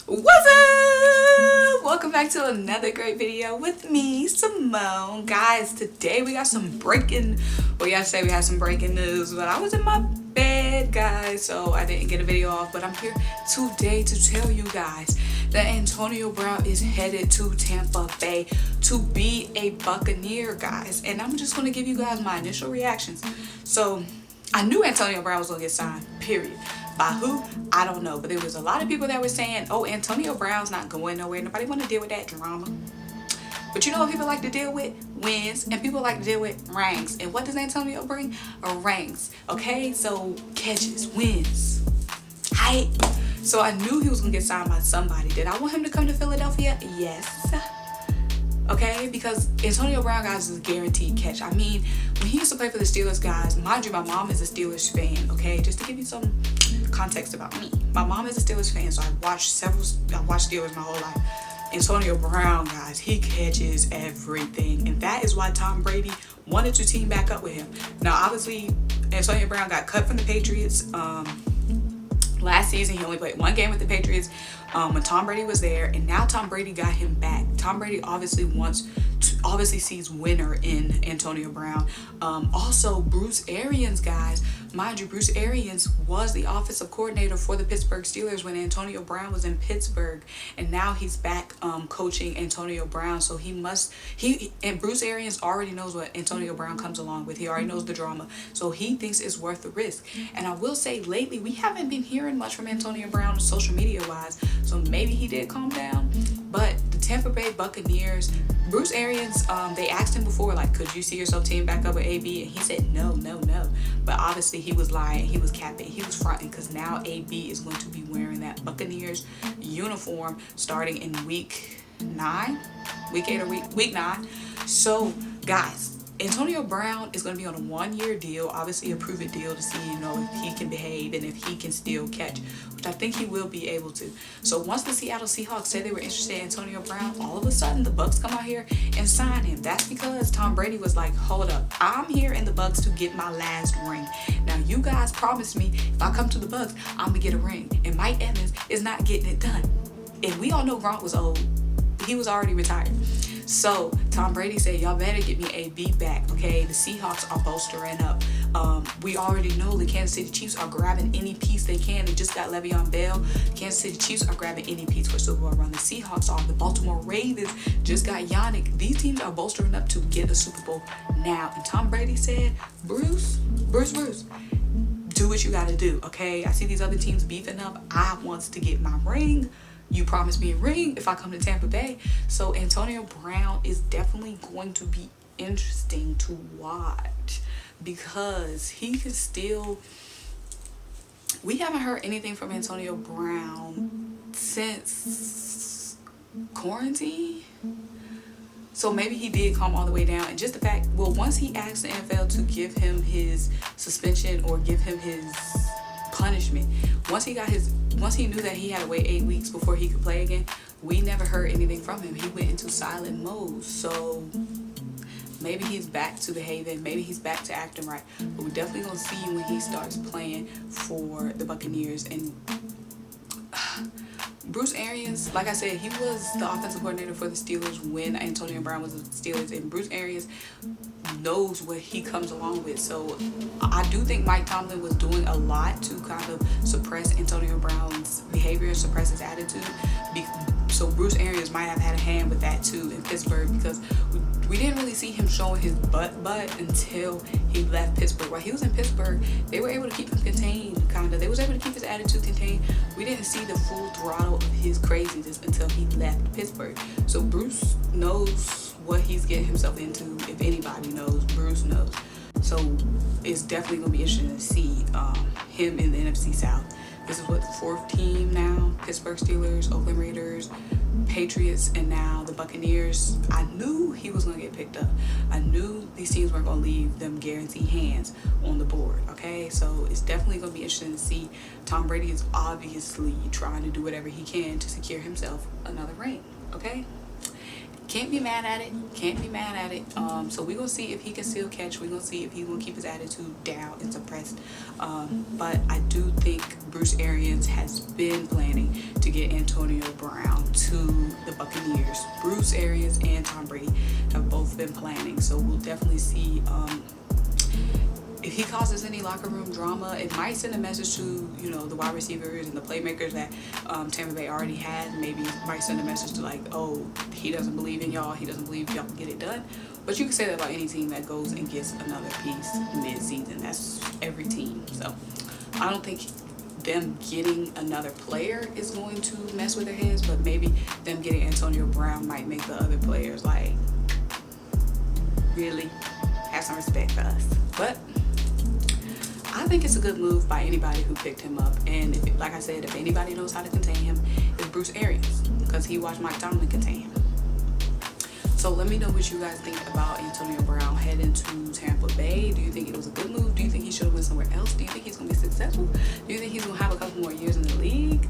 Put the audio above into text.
What's up? Welcome back to another great video with me, Simone. Guys, today we got some well, yesterday we had some breaking news, but I was in my bed, guys, so I didn't get a video off. But I'm here today to tell you guys that Antonio Brown is headed to Tampa Bay to be a Buccaneer, guys. And I'm just going to give you guys my initial reactions. So I knew Antonio Brown was going to get signed, period. By who? I don't know. But there was a lot of people that were saying, oh, Antonio Brown's not going nowhere. Nobody want to deal with that drama. But you know what people like to deal with? Wins. And people like to deal with rings. And what does Antonio bring? Rings. Okay? So catches, wins. Hype. So I knew he was going to get signed by somebody. Did I want him to come to Philadelphia? Yes. Okay, because Antonio Brown, guys, is a guaranteed catch. I mean, when he used to play for the Steelers, guys, mind you, my mom is a Steelers fan, okay? Just to give you some context about me. My mom is a Steelers fan, so I watched Steelers my whole life. Antonio Brown, guys, he catches everything. And that is why Tom Brady wanted to team back up with him. Now, obviously, Antonio Brown got cut from the Patriots. Last season, he only played one game with the Patriots when Tom Brady was there, and now Tom Brady got him back. Tom Brady obviously sees winner in Antonio Brown. Also, Bruce Arians, guys, mind you, Bruce Arians was the offensive coordinator for the Pittsburgh Steelers when Antonio Brown was in Pittsburgh, and now he's back coaching Antonio Brown. So and Bruce Arians already knows what Antonio Brown comes along with. He already knows the drama, so he thinks it's worth the risk. And I will say, lately we haven't been hearing much from Antonio Brown social media wise, so maybe he did calm down. But the Tampa Bay Buccaneers, Bruce Arians, they asked him before, like, could you see yourself teaming back up with AB? And he said no. But obviously he was lying, he was capping, he was fronting, because now AB is going to be wearing that Buccaneers uniform starting in week 9. So, guys, Antonio Brown is going to be on a 1-year deal, obviously a prove-it deal, to see, if he can behave and if he can still catch, which I think he will be able to. So once the Seattle Seahawks said they were interested in Antonio Brown, all of a sudden the Bucs come out here and sign him. That's because Tom Brady was like, hold up, I'm here in the Bucs to get my last ring. Now you guys promised me if I come to the Bucs, I'm going to get a ring. And Mike Evans is not getting it done. And we all know Gronk was old. He was already retired. So Tom Brady said, y'all better get me AB back, okay? The Seahawks are bolstering up. We already know the Kansas City Chiefs are grabbing any piece they can. They just got Le'Veon Bell. The Kansas City Chiefs are grabbing any piece for Super Bowl run. The Seahawks are. The Baltimore Ravens just got Yannick. These teams are bolstering up to get a Super Bowl now. And Tom Brady said, Bruce, do what you got to do, okay? I see these other teams beefing up. I want to get my ring. You promised me a ring if I come to Tampa Bay. So Antonio Brown is definitely going to be interesting to watch, because he can still... We haven't heard anything from Antonio Brown since quarantine. So maybe he did calm all the way down. And just the fact, well, once he asked the NFL to give him his suspension or give him his punishment, once he knew that he had to wait 8 weeks before he could play again, we never heard anything from him. He went into silent mode. So maybe he's back to behaving, maybe he's back to acting right, but we're definitely gonna see when he starts playing for the Buccaneers. And Bruce Arians, like I said, he was the offensive coordinator for the Steelers when Antonio Brown was with the Steelers, and Bruce Arians knows what he comes along with. So I do think Mike Tomlin was doing a lot to kind of suppress Antonio Brown's behavior, suppress his attitude. So Bruce Arians might have had a hand with that too in Pittsburgh, because we didn't really see him showing his butt until he left Pittsburgh. While he was in Pittsburgh, they were able to keep him contained, kind of. They was able to keep his attitude contained. We didn't see the full throttle of his craziness until he left Pittsburgh. So Bruce knows what he's getting himself into. If anybody knows, Bruce knows. So it's definitely going to be interesting to see him in the NFC South. This is what, the 4th team now? Pittsburgh Steelers, Oakland Raiders, Patriots, and now the Buccaneers. I knew he was going to get picked up. I knew these teams weren't going to leave them guaranteed hands on the board, okay? So it's definitely going to be interesting to see. Tom Brady is obviously trying to do whatever he can to secure himself another ring, okay? Can't be mad at it. Can't be mad at it. So we're going to see if he can still catch. We're going to see if he's going to keep his attitude down and suppressed. But I do think Bruce Arians has been planning to get Antonio Brown to the Buccaneers. Bruce Arians and Tom Brady have both been planning. So we'll definitely see if he causes any locker room drama. It might send a message to, you know, the wide receivers and the playmakers that Tampa Bay already had. Maybe it might send a message to, like, oh, he doesn't believe in y'all. He doesn't believe y'all can get it done. But you can say that about any team that goes and gets another piece mid-season. That's every team. So I don't think them getting another player is going to mess with their heads, but maybe them getting Antonio Brown might make the other players, like, really have some respect for us. But I think it's a good move by anybody who picked him up. And if, like I said, if anybody knows how to contain him, it's Bruce Arians, because he watched Mike Tomlin contain him. So let me know what you guys think about Antonio Brown heading to Tampa Bay. Do you think it was a good move? Do you think he should have went somewhere else? Do you think he's going to be successful? Do you think he's going to have a couple more years in the league?